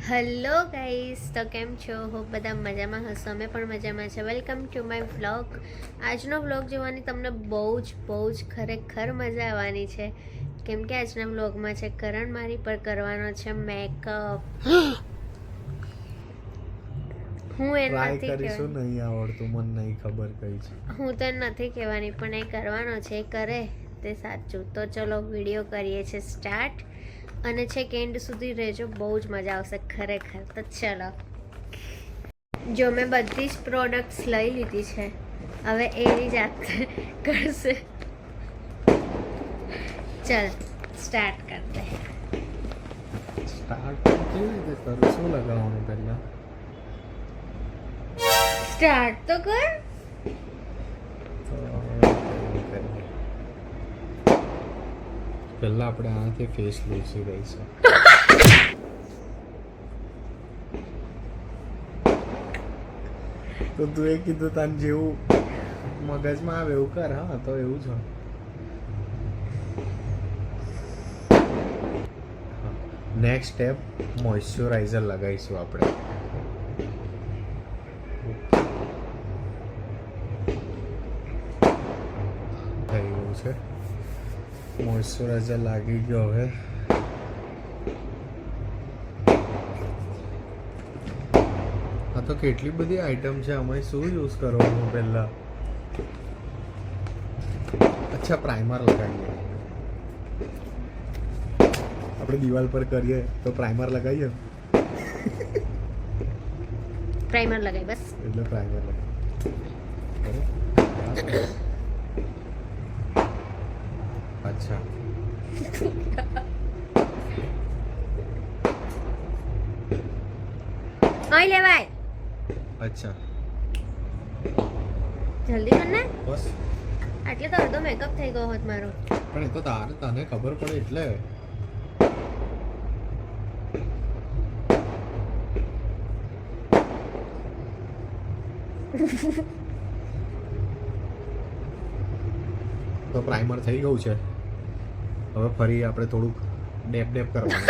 Hello guys, તો કેમ છો? હોપ બધા મજામાં હશો. અમે પણ મજામાં છે. Welcome to my vlog. આજનો વ્લોગ જોવાની તમને બહુ જ ખરેખર મજા આવવાની છે, કેમ કે આજના વ્લોગમાં છે કરણ મારી પર કરવાનો છે મેકઅપ. હું એ નથી કરીશું, નહીં આવડતું, મને નહીં ખબર કઈ છે. હું તો નથી કહેવાની, પણ એ કરવાનો છે. એ કરે તે સાચું. તો ચલો વિડીયો કરીએ છે સ્ટાર્ટ, અને છેક એન્ડ સુધી રહેજો, બહુ જ મજા આવશે ખરેખર. તો ચલો, જો મેં બધી જ પ્રોડક્ટ્સ લઈ લીધી છે, હવે એની જાતે કરશે. ચલ સ્ટાર્ટ કર દે. સ્ટાર્ટ કેવી રીતે કરું? શું લગાવવાનું પહેલા? સ્ટાર્ટ તો કર. પહેલા આપણે આનાથી ફેસ લૂસી દઈશું. તો તું એ કીધું તને જેવું મગજમાં આવે એવું કર. હા, તો એવું જ હોય. નેક્સ્ટ સ્ટેપ, મોઇશ્ચરાઇઝર લગાવીશું આપણે. થઈ ગયું છે મોઇશ્ચરાઇઝર, લાગી ગયો. હવે આ તો કેટલી બધી આઈટમ છે. અમે શું યુઝ કરવાનું પહેલા? અચ્છા, પ્રાઇમર લગાવીએ. આપણે દિવાલ પર કરીએ તો પ્રાઇમર લગાવીએ. પ્રાઇમર લગાઈ બસ. એટલે પ્રાઇમર લગાવીએ. અચ્છા, અહીં લેવાય. અચ્છા, જલ્દી કર ને. બસ. આટલે તો અડધો મેકઅપ થઈ ગયો હોત મારો. પણ એ તો તને ખબર પડે એટલે. તો પ્રાઇમર થઈ ગયું છે. હવે ફરી આપણે થોડુંક ડેપ કરવાનું.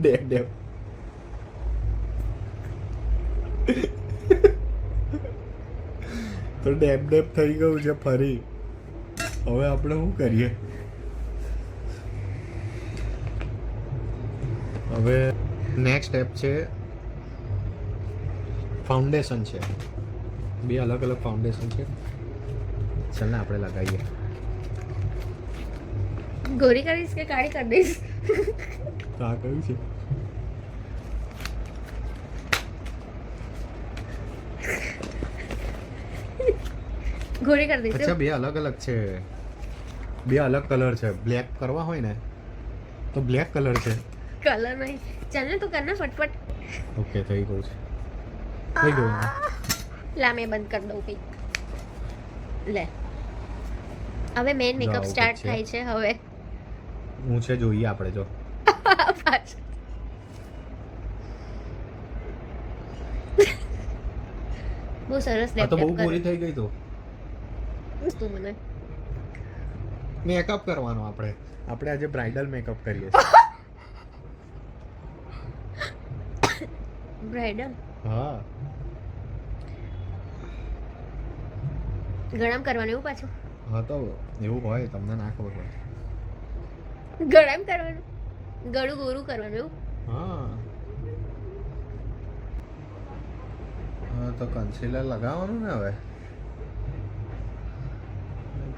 ડેપ તો ડેપ થઈ ગયું છે ફરી. હવે આપણે શું કરીએ? હવે નેક્સ્ટ સ્ટેપ છે ફાઉન્ડેશન છે. બે અલગ અલગ ફાઉન્ડેશન છે. ચાલ ને આપણે લગાવીએ. ગોરી કરીશ કે કાળી કરી દઈશ? આ કયું છે? ગોરી કરી દઈશ. અચ્છા, બે અલગ અલગ છે. બે અલગ કલર છે. બ્લેક કરવા હોય ને તો બ્લેક કલર છે. કલર નહીં. ચાલ ને તું કર ને ફટફટ. ઓકે, થઈ ગયું છે. થઈ ગયું. લા મેં બંધ કરી દઉં પી. લે, હવે મેન મેકઅપ જાઓ, સ્ટાર્ટ પછી. થાય છે. હવે હું છે, જોઈએ આપણે. જો પાછળ. બહુ સરસ આ તો બહુ ગોરી થઈ ગઈ. તો તું મને મેકઅપ કરવાનો આપણે આજે બ્રાઇડલ મેકઅપ કરીએ. બ્રાઇડલ હા, ગરમ કરવાનું એવું પાછું? હા, તો એવું હોય. તમને ના ખબર હોય. ગરમ કરવાનું, ગળું ગોરું કરવાનું એવું? હા, તો કન્સીલર લગાવવાનું ને. હવે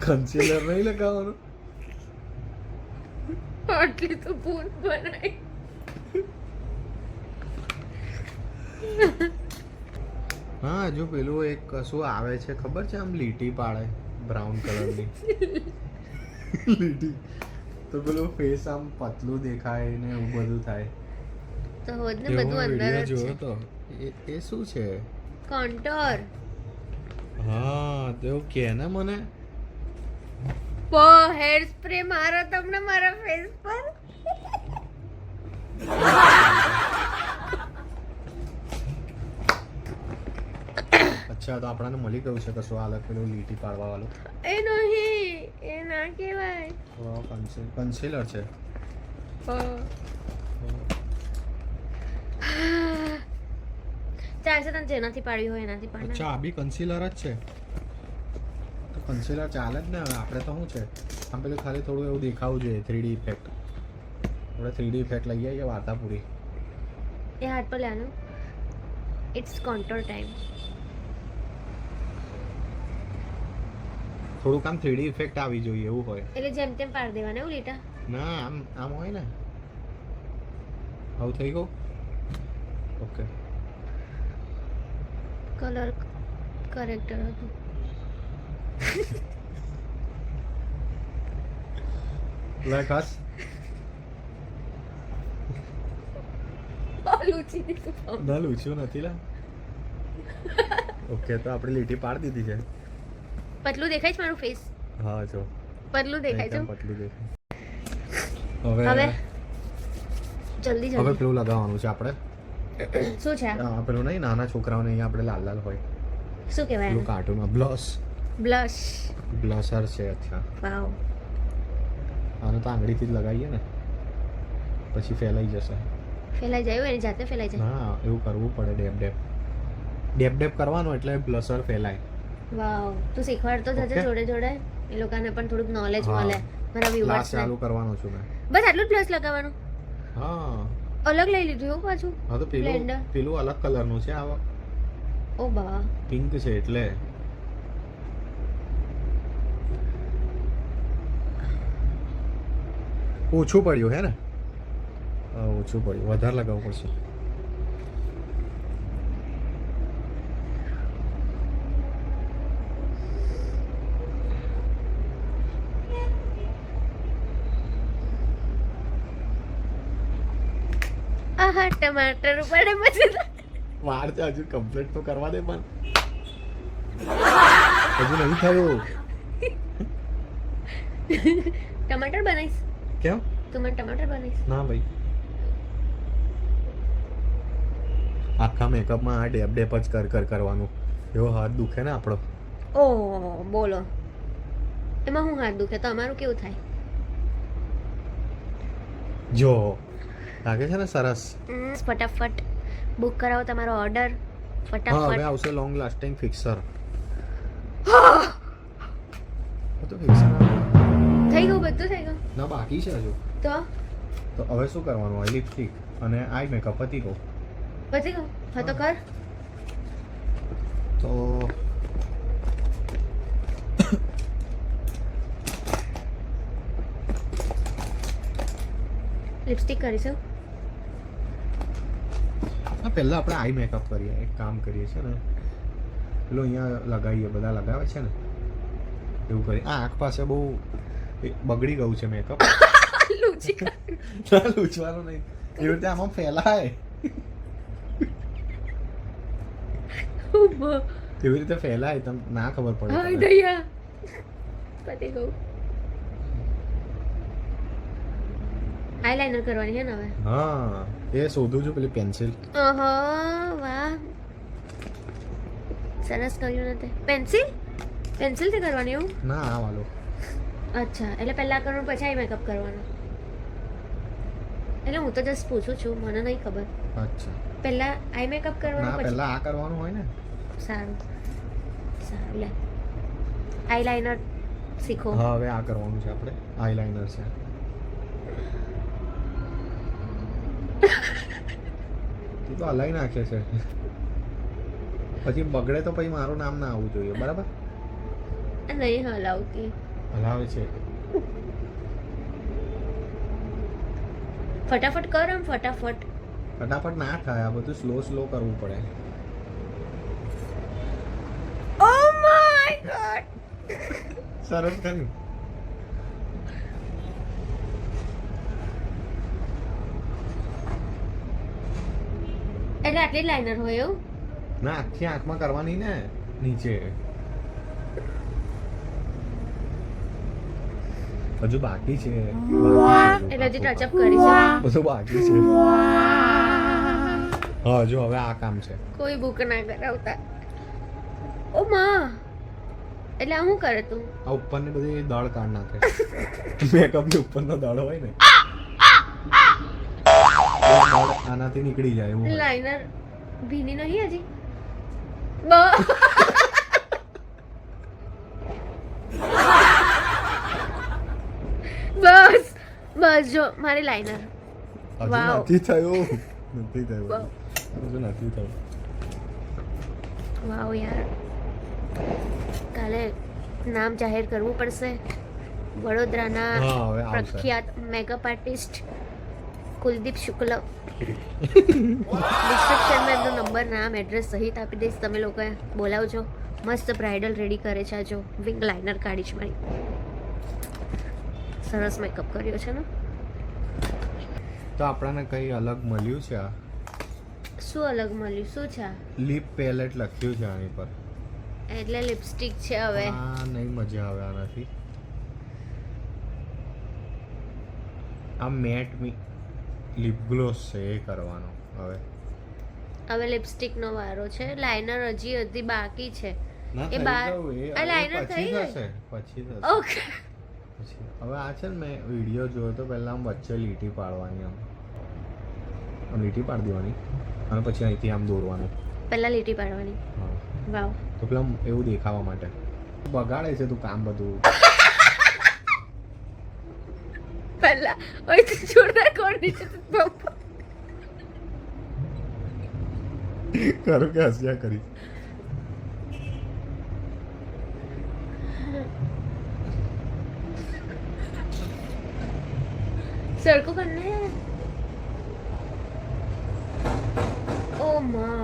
કન્સીલર નહીં લગાવવાનું. આટલી તો ભૂલ બનાવી. હા, હજુ પેલું એક કશું આવે છે, ખબર છે? આમ લીટી પાડે બ્રાઉન કલરની લીટી. તો પેલું ફેસ આમ પતલું દેખાય ને એવું બધું થાય. તો હોદ ને બધું અંદર જ જોયો છે. તો એ શું છે? કોન્ટોર. હા, તો એવું કે ને મને. હેર સ્પ્રે મારો તમને મારા ફેસ પર. અચ્છા, તો આપણને મળી ગયું છે કશું અલગ પેલું લીટી પાડવા વાળું. એ નહીં, એ ના કહેવાય. કન્સીલર છે. આવે છે તને જેનાથી પાડ્યું હોય એનાથી પાડ અચ્છા આ બી કન્સીલર જ છે તો કન્સીલર ચાલે જ ને હવે આપણે તો શું છે આમ પેલું ખાલી થોડું એવું દેખાવું જોઈએ 3D ઇફેક્ટ આપણે 3D ઇફેક્ટ લઈ આવીએ વાર્તા પૂરી એ હાથ પર લેવાનું ઇટ્સ કોન્ટોર ટાઈમ થોડુંક આમ 3D ઇફેક્ટ આવી જોઈએ એવું હોય એટલે જેમ તેમ પાડી દેવાના એવું લીટા ના આમ આમ હોય ને આવું થઈ ગયું ઓકે કલર કરેક્ટર હતું લે ખાસ લૂચી દીધું ના લૂચ્યું નથી લા ઓકે તો આપણે લીટી પાડી દીધી છે પતલું દેખાય છે મારું ફેસ હા જો પતલું દેખાય છે એકદમ પતલું દેખાય હવે હવે જલ્દી હવે જલ્દી પેલું લગાવવાનું છે આપણે શું છે આ? પેલું નહીં નાના છોકરાઓને અહીંયા આપણે લાલ લાલ હોય શું કહેવાય પેલું કાર્ટૂનમાં બ્લશ બ્લશ બ્લશર છે અચ્છા વાવ આને તો આંગળીથી જ લગાવીએ ને પછી ફેલાઈ જશે ફેલાઈ જાય એની જાતે ફેલાઈ જાય હા એવું કરવું પડે ડેપ ડેપ ડેપ ડેપ કરવાનું એટલે બ્લશર ફેલાય વાવ તું શીખવાડતો જજે Okay. જોડે જોડે એ લોકોને પણ થોડુંક નોલેજ હા. મળે મારા ક્લાસ વ્યુઅર્સ ચાલુ કરવાનો છું મેં બસ આટલું જ બ્લશ લગાવવાનું હા અલગ લઈ લીધું એવું પાછું હા તો પેલું Blender. પેલું અલગ કલરનું છે આ ઓ બા પિંક છે એટલે ઓછું પડ્યું હે ને હા ઓછું પડ્યું વધારે લગાવવું પડશે આહા ટમાટર પડે પછી વાર છે હજુ કમ્પ્લીટ તો કરવા દે પણ હજુ નહીં થયું ટમાટર બનાવીશ કેમ તું મને ટમાટર બનાવીશ ના ભાઈ આખા મેકઅપમાં આ ડેપ ડેપ જ કર કરવાનું એવો હાથ દુખે ને આપણો ઓ બોલો એમાં હું હાથ દુખે તો અમારું કેવું થાય જો લાગે છે ને સરસ ફટાફટ બુક કરાવો તમારો ઓર્ડર હા હવે ફટાફટ આવશે લોંગ લાસ્ટિંગ ફિક્સર તો ફિક્સર થઈ ગયું બધું થઈ ગયું ના બાકી છે હજુ તો તો હવે શું કરવાનું હોય લિપસ્ટિક અને આઈ મેકઅપ પતી ગયું પછી ગયું હા તો કર તો લિપસ્ટિક કરીશું હા પહેલાં આપણે આઈ મેકઅપ કરીએ એક કામ કરીએ છે ને પેલું અહીંયા લગાવીએ બધા લગાવે છે ને એવું કરીએ આ આંખ પાસે બહુ બગડી ગયું છે મેકઅપ લૂચી ના લૂછવાનું નહીં એવી રીતે આમાં ફેલાય એવી રીતે ફેલાય તમને ના ખબર પડે હાય તમને. દયા પતી ગયું આઈલાઇનર કરવાની છે ને હવે હા એ શોધું છું પેલી પેન્સિલ ઓહો વાહ સરસ કર્યું ને તે પેન્સિલ પેન્સિલથી કરવાની એવું ના આ વાલો અચ્છા એટલે પહેલા કરવાનું પછી આઈ મેકઅપ કરવાનો એટલે હું તો જસ્ટ પૂછું છું મને નહીં ખબર અચ્છા પહેલા આઈ મેકઅપ ના કરવાનું પછી પહેલા આ કરવાનું હોય ને સારું સારું લે આઈલાઇનર શીખો હા હવે આ કરવાનું છે આપણે આઈલાઇનર છે તું તો હલાઈ નાખે છે પછી બગડે તો પછી મારું નામ ના આવવું જોઈએ બરાબર નહીં હલાવતી હલાવે છે ફટાફટ કર આમ ફટાફટ ફટાફટ ના થાય આ બધું સ્લો સ્લો કરવું પડે ઓ માય ગોડ સરસ કર્યું એટલે આટલી લાઇનર હોય એવું ના આખી આંખમાં કરવાની ને નીચે હજુ બાકી છે એટલે હજી ટચઅપ કરીશું બધું બાકી છે હા હજુ હવે આ કામ છે કોઈ બુક ના કરાવતા ઓ માં એટલે આ શું કરે તું આ ઉપરની બધી દળ કાઢ નાખે મેકઅપ ની ઉપરનો દળ હોય ને એ દળ આનાથી નીકળી જાય એવું હોય. લાઇનર ભીની નહીં હજી બસ બસ જો મારી લાઇનર. હજુ Wow. નથી થયું નથી થયું Wow. હજુ નથી થયું. વાવ યાર, કાલે નામ જાહેર કરવું પડશે. વડોદરાના હા, હવે આવશે. પ્રખ્યાત મેકઅપ આર્ટિસ્ટ કુલદીપ શુક્લ. ડિસ્ક્રિપ્શનમાં એમનો નંબર, નામ, એડ્રેસ સહિત આપી દઈશ. તમે લોકોએ બોલાવજો. મસ્ત બ્રાઇડલ રેડી કરે છે. આ જો વિંગ લાઇનર કાઢી છે મારી. સરસ મેકઅપ કર્યો છે ને. તો આપણને કઈ અલગ મળ્યું છે? આ શું અલગ મળ્યું? શું છે આ? લિપ પેલેટ લખ્યું છે આની પર. એટલે લિપસ્ટિક છે હવે. આ નહીં મજા આવે આનાથી. આ મેટ લિપ ગ્લોસ છે એ કરવાનો હવે. હવે લિપસ્ટિકનો વારો છે. લાઇનર હજી બાકી છે. ના એ થઈ બાર- ગયું એ. આ હવે liner થઈ પછી ગઈ? થશે પછી થશે ઓકે. પછી. હવે આ છે ને મેં વિડીયો જોયો તો પહેલા આમ વચ્ચે લીટી પાડવાની આમ લીટી પાડી દેવાની અને પછી અહીંથી આમ દોરવાનું. પહેલા લીટી પાડવાની. હા વાવ. તો પેલા આમ એવું દેખાવા માટે બગાડે છે તું કામ બધું. પહેલા ઓય તો જોરદાર કોણ નીચે કરું કે હસ્યા કરી. સરખું કરને. ઓ માં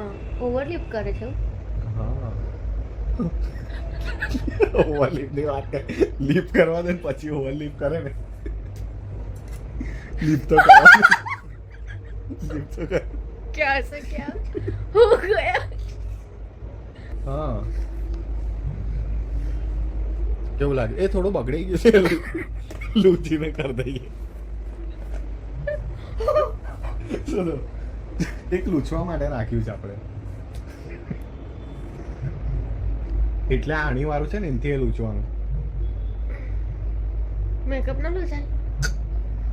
ઓવરલિપ કરે છે. હા ઓવરલિપની વાત કરે. લિપ કરવા દે ને પછી ઓવરલિપ કરે ને. લિપ તો કરવાનું. લિપ તો કર. क्या से क्या हो गया. હા કેવું લાગે? એ થોડું બગડી ગયું છે. લૂચીને કરી દઈએ. ચલો એક લૂછવા માટે રાખ્યું છે આપણે. એટલે આણી વાળું છે ને એનથી એ લૂછવાનું. મેકઅપ ના લો ચાલ.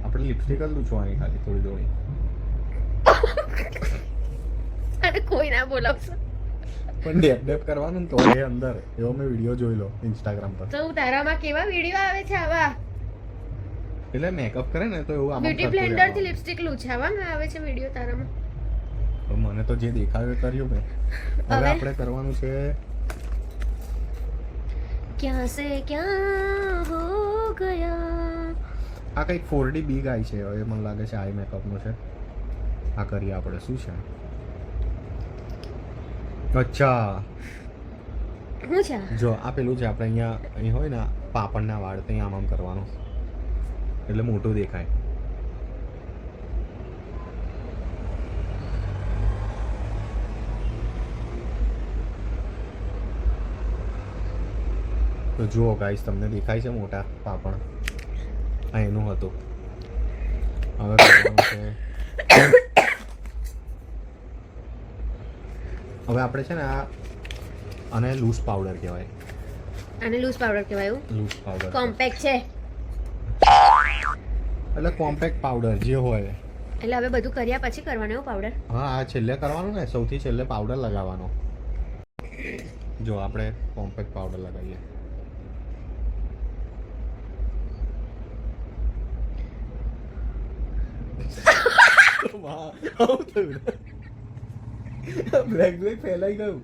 આપણે લિપસ્ટિક જ લૂછવાની ખાલી થોડી થોડી. અને કોઈ ના બોલાવશો પણ ડેપ ડેપ કરવાનું ને તો એ અંદર એવો મેં વિડીયો જોઈ લો ઇન્સ્ટાગ્રામ પર. તો તારામાં કેવા વિડીયો આવે છે આવા? એટલે મેકઅપ કરે ને તો એવું આમ બ્યુટી બ્લેન્ડર થી લિપસ્ટિક લૂછાવામાં આવે છે વિડીયો તારામાં. મને તો જે દેખાયું એ કર્યું મેં. હવે હવે? આપણે કરવાનું છે ક્યાં સે ક્યાં હો ગયા. આ કંઈક 4D બિગ આઈ છે. હવે મને લાગે છે આઈ મેકઅપનું છે. આ કરીએ આપણે. શું છે? અચ્છા શું છે? જો આ પેલું છે આપણે અહીં હોય ને પાપડના વાળ ત્યાં આમ આમ કરવાનું એટલે મોટું દેખાય. તો જુઓ ગાઈસ તમને દેખાય છે મોટા પાપડ? આ એનું હતું. હવે કરવાનું છે હવે આપણે છે ને આને લૂઝ પાવડર કહેવાય. આને લૂઝ પાવડર કહેવાય. એવું લૂઝ પાવડર કોમ્પેક્ટ છે એટલે કોમ્પેક્ટ પાવડર જે હોય. એટલે હવે બધું કર્યા પછી કરવાનું એવું પાવડર. હા આ છેલ્લે કરવાનું ને. સૌથી છેલ્લે પાવડર લગાવવાનો. જો આપણે કોમ્પેક્ટ પાવડર લગાવીએ. બ્લેક બ્લેક ફેલાઈ ગયું.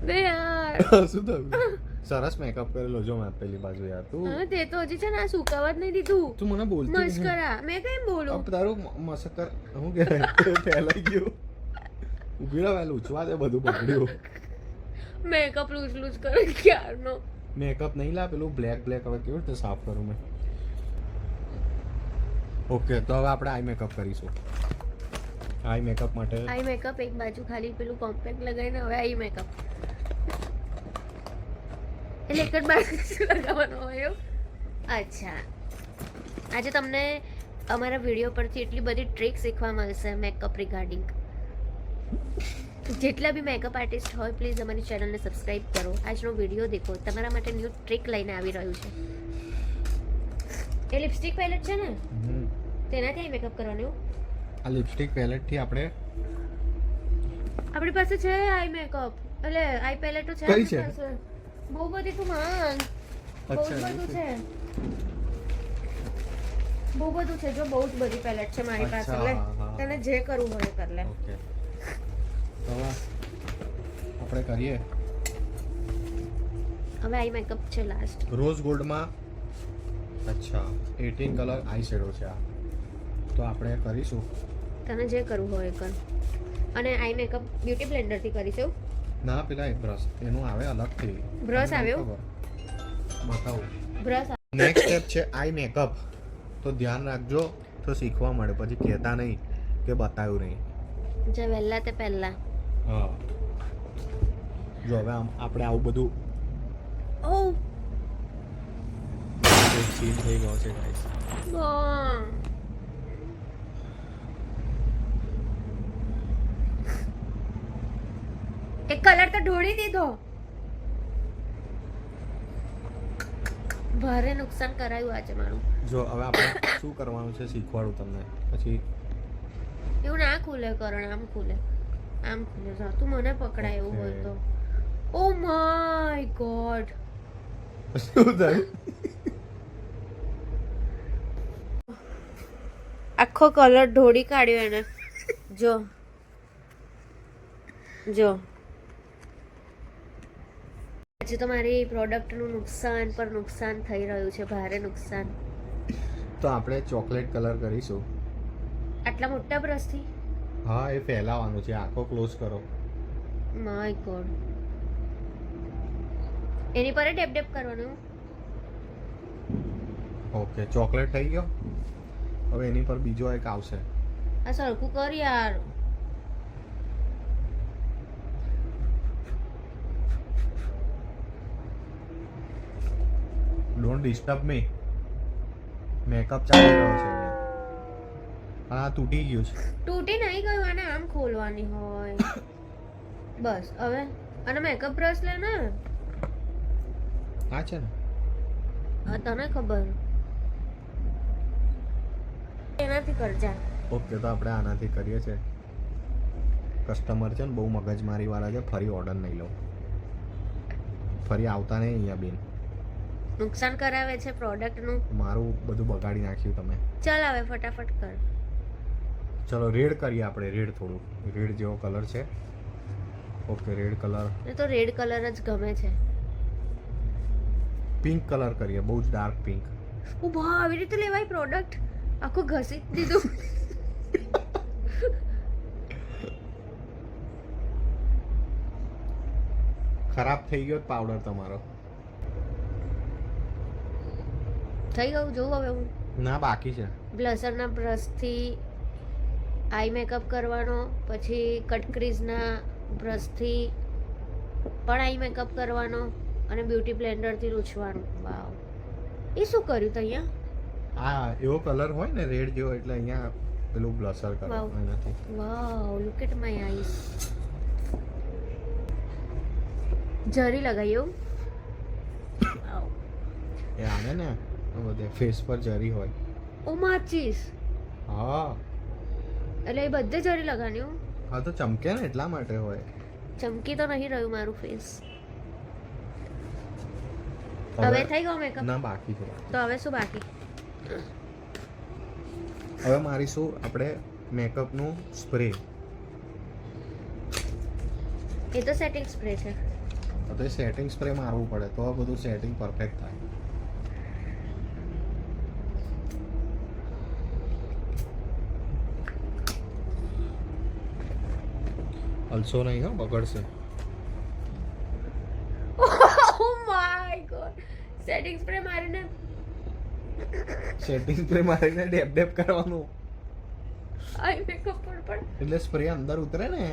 બે યાર. શું થયું? સરસ મેકઅપ કરેલો જો મેં પેલી બાજુ યાર. તું હા તે તો હજી છે ને આ સુકાવા જ નહીં દીધું. તું મને બોલતી નહીં. મસ્કરા મેં કેમ બોલું? अब તારું મસ્કર હું કે ફેલાઈ ગયું. ઉભી રહો વહેલું ઉછવા દે બધું પકડ્યું. મેકઅપ લૂઝ લૂઝ કરે ક્યારનો. મેકઅપ નહીં લા પેલું બ્લેક બ્લેક હવે કેવી રીતે સાફ કરું મેં? ઓકે તો હવે આપણે આઈ મેકઅપ કરીશું. આઈ મેકઅપ માટે આઈ મેકઅપ એક બાજુ ખાલી પેલું કોમ્પેક્ટ લગાવીને હવે આઈ મેકઅપ એટલે એક જ બાજુ લગાવવાનો હોય એવું. અચ્છા આજે તમને અમારા વિડીયો પરથી એટલી બધી ટ્રીક શીખવા મળશે મેકઅપ રિગાર્ડિંગ. જેટલા બી મેકઅપ આર્ટિસ્ટ હોય પ્લીઝ અમારી ચેનલને સબસ્ક્રાઇબ કરો. આજનો વિડીયો દેખો. તમારા માટે ન્યૂ ટ્રીક લઈને આવી રહ્યું છે. એ લિપસ્ટિક પેલેટ છે ને તેનાથી આઈ મેકઅપ કરવાનું. આ લિપસ્ટિક પેલેટથી આપણે આપણી પાસે છે આઈ મેકઅપ, એટલે આઈ પેલેટો છે કઈ આપણી છે? પાસે. બહુ બધી તું માંગ. બહુ જ અચ્છા, બધું એવું છે. બહુ બધું છે, જો બહુ જ બધી પેલેટ છે મારી પાસે. અચ્છા, લે હા. તને જે કરવું હોય એ કર લે. ઓકે, તો હવે આપણે કરીએ. હવે આઈ મેકઅપ છે લાસ્ટ. રોઝ ગોલ્ડમાં અચ્છા 18 કલર આઈ શેડો છે આ, તો આપણે કરીશું. તને જે કરવું હોય એ કર. અને આઈ મેકઅપ બ્યુટી બ્લેન્ડર થી કરીશું. ના પેલા એક બ્રશ એનું આવે અલગથી. બ્રશ આવ્યો? બતાવું. બ્રશ નેક્સ્ટ સ્ટેપ છે આઈ મેકઅપ, તો ધ્યાન રાખજો તો શીખવા મળે, પછી કહેતા નહીં કે બતાવ્યું નહીં. જે વહેલા તે પહેલા. હા, જો હવે આપણે આવું બધું ઓ સીન થઈ ગયો છે ગાઈસ. એક કલર તો ઢોળી દીધો. ભારે નુકસાન કરાયું આજે મારું. જો હવે આપણે શું કરવાનું છે શીખવાડું તમને, પછી એવું ના ખુલે કરણ, આમ ખુલે. આમ ખુલે. જા તું મને પકડાય એવું હોય તો. ઓ માય ગોડ. શું થયું? આખો કલર ઢોળી કાઢ્યો એને. જો જો આજે તો મારી પ્રોડક્ટનું નુકસાન પર નુકસાન થઈ રહ્યું છે, ભારે નુકસાન. તો આપણે ચોકલેટ કલર કરીશું. આટલા મોટા બ્રશથી? હા, એ ફેલાવાનું છે. આંખો ક્લોઝ કરો. My god. એની પર ડેપ ડેપ કરવાનું. ઓકે, ચોકલેટ થઈ ગયો. હવે એની પર બીજો એક આવશે. આ સરખું કર યાર. Don't disturb me. મેકઅપ ચાલી રહ્યો છે અહીંયા. હા, તૂટી ગયું છે. તૂટી નહીં ગયું, આને આમ ખોલવાની હોય. બસ હવે અને મેકઅપ બ્રશ લે ને. હા છે ને. હા તને ખબર. એનાથી કરજા. ઓકે, તો આપણે આનાથી કરીએ છીએ. કસ્ટમર છે ને બહુ મગજમારી વાળા છે, ફરી ઓર્ડર નહીં લઉં. ફરી આવતા નહીં અહીંયા બેન. નુકસાન કરાવે છે પ્રોડક્ટનું. મારું બધું બગાડી નાખ્યું તમે. ચાલ હવે ફટાફટ કર. ચલો રેડ કરીએ આપણે. રેડ થોડું રેડ જેવો કલર છે. Okay, red colour. એ તો રેડ કલર જ ગમે છે. પિંક કલર કરીએ, બહુ જ ડાર્ક પિંક. ઓ બા, આવી રીતે લેવાય પ્રોડક્ટ? આખું ઘસી જ દીધું. ખરાબ થઈ ગયો પાવડર તમારો. થઈ ગયું. જોઉં હવે હું. ના, બાકી છે. બ્લશરના બ્રશથી આઈ મેકઅપ કરવાનો, પછી કટ ક્રીઝના બ્રશથી પણ આઈ મેકઅપ કરવાનો, અને બ્યુટી બ્લેન્ડરથી લૂછવાનું. વાવ, એ શું કર્યું તો અહીંયા? આ એવો કલર હોય ને રેડ જેવો, એટલે અહીંયા પેલું બ્લશર કરો વાવ. એનાથી. વાવ, લુક એટ માય આઈસ. જરી લગાવી એવું? વાવ. એ આને ને બધે ફેસ પર જરી હોય. ઓ માચીસ. હા એટલે એ બધે જરી લગાડ્યું. હા, તો ચમકે ને એટલા માટે હોય. ચમકી તો નહીં રહ્યું મારું ફેસ. હવે થઈ ગયો મેકઅપ? ના, બાકી છે. તો હવે શું બાકી? હવે મારીશું આપણે મેકઅપનું સ્પ્રે. એ તો સેટિંગ સ્પ્રે છે. તો એ સેટિંગ સ્પ્રે મારવું પડે તો આ બધું સેટિંગ પરફેક્ટ થાય. અલસો નહીં હો, બગડશે. Oh my god. Setting spray મારીને સેટિંગ સ્પ્રે મારીને ડેપ ડેપ કરવાનું, આઈ મેકઅપ પર પણ. એટલે સ્પ્રે અંદર ઉતરે ને.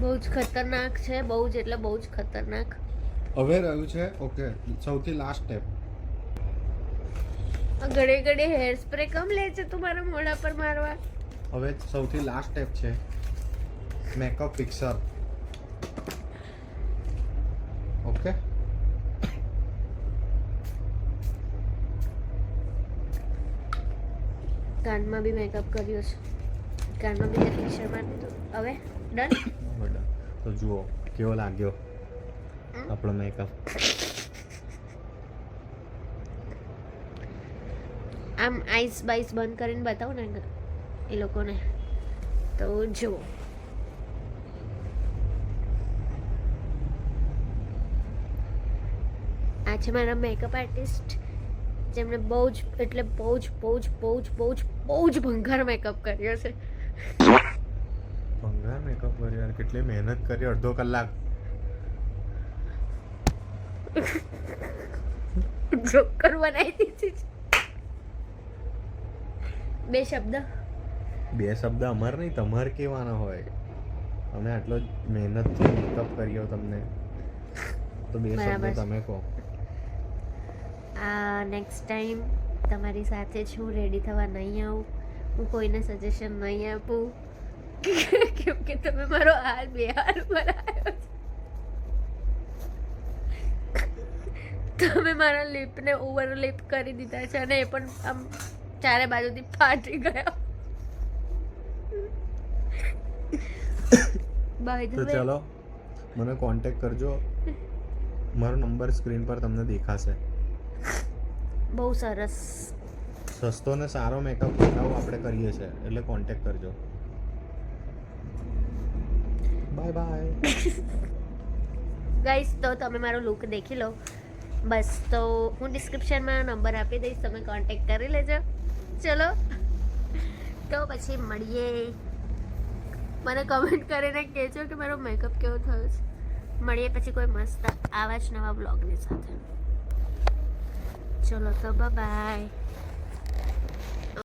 બહુ જ ખતરનાક છે, બહુ જ એટલે બહુ જ ખતરનાક. હવે રહ્યું છે ઓકે સૌથી લાસ્ટ સ્ટેપ. ઘડે ઘડે હેર સ્પ્રે કમ લે છે તું મારા મોઢા પર મારવા? હવે સૌથી લાસ્ટ સ્ટેપ છે મેકઅપ ફિક્સર. ઓકે, કાનમાં બી મેકઅપ કર્યો છે, કાનમાં બી ફિક્સર મારી દીધું. હવે ડન. બરાબર. તો જુઓ કેવો લાગ્યો આપણો મેકઅપ. આમ આઈસ બાઈસ બંધ કરીને બતાવો ને એ લોકોને, તો જુઓ. આ છે મારા મેકઅપ આર્ટિસ્ટ, જેમણે બહુ જ એટલે બહુ જ ભંગાર મેકઅપ કર્યો છે. ભંગાર મેકઅપ કર્યો યાર, કેટલી મહેનત કરી, અડધો કલાક. જોકર બનાવી દીધી છે. બે શબ્દ અમારે નહીં, તમારે કહેવાના હોય. અમે આટલો મહેનતથી મેકઅપ કર્યો તમને, તો બે બરાબર શબ્દ છે. તમે કહો. નેક્સ્ટ ટાઈમ તમારી સાથે જ હું રેડી થવા નહીં આવું, હું કોઈને સજેશન નહીં આપું, કેમ કે તમે મારો હાલ બેહાલ બનાવ્યો છે. તમે મારા લિપને ઓવર લિપ કરી દીધા છે અને એ પણ આમ ચારે બાજુથી ફાટી ગયા. બાય તો ચલો મને કોન્ટેક્ટ કરજો, મારો નંબર સ્ક્રીન પર તમને દેખાશે. બહુ સરસ. સસ્તો ને સારો મેકઅપ બતાવો આપણે કરીએ છીએ, એટલે કોન્ટેક્ટ કરજો. બાય બાય ગાઈસ, તો તમે મારો લુક દેખી લો. બસ, તો હું ડિસ્ક્રિપ્શનમાં નંબર આપી દઈશ, તમે કોન્ટેક્ટ કરી લેજો. ચલો તો પછી મળીએ. મને કમેન્ટ કરીને કહેજો કે મારો મેકઅપ કેવો થયો છે. મળીએ પછી કોઈ મસ્ત આવા જ નવા બ્લોગની સાથે. ચલો તો બાય.